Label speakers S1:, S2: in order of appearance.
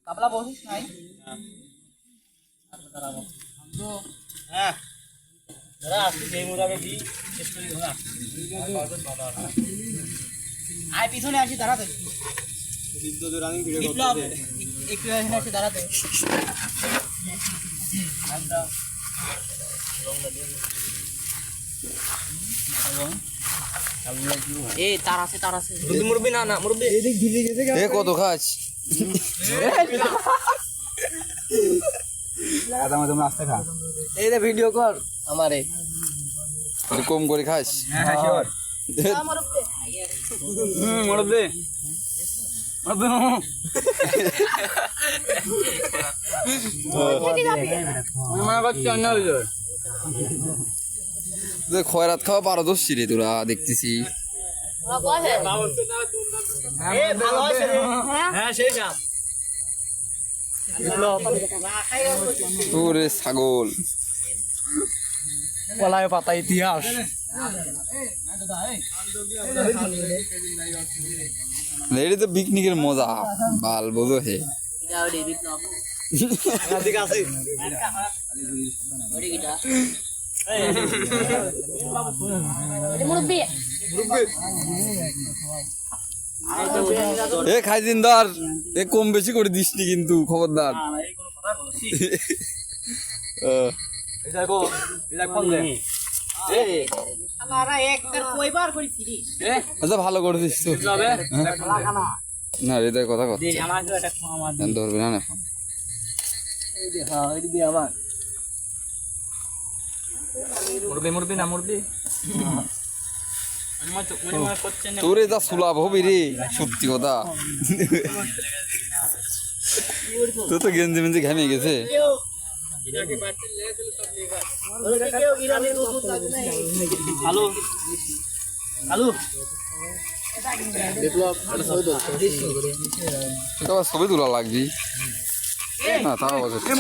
S1: কাবলা বসিস নাই হ্যাঁ দাদা আসছি সেই মোড়াবে দি শেষ করি ঘোরা আয় পিছনে আসি দাঁড়াতে বিপ্লব একটু এখানে আসি দাঁড়াতে এ তার আছে মুরব্বি না না মুরব্বি এদিক ঢিলে গেছে এ কত খাস লাগা দাম রাস্তা খা এই রে ভিডিও কর আমারে কম করে খাস হ্যাঁ শিওর মুরব্বি মুরব্বি খয়রাত খাওয়া পারদর্শী রে তোরা দেখতেছি তোরে ছাগল কলায় পাতা ইতিহাস এটা তো পিকনিকের মজা বাল বোঝো হে এ খাইদিনদার এ কম বেশি করে দিসনি কিন্তু খবরদার আচ্ছা ভালো করেছিস তো না হৃদয় কথা কথা ধরবে না এখন তোরে যা সুলাভ হবি রে সত্যি কথা তোর তো গেঞ্জি মেঞ্জি ঘামে গেছে ছবি তোলা লাগবি না তাও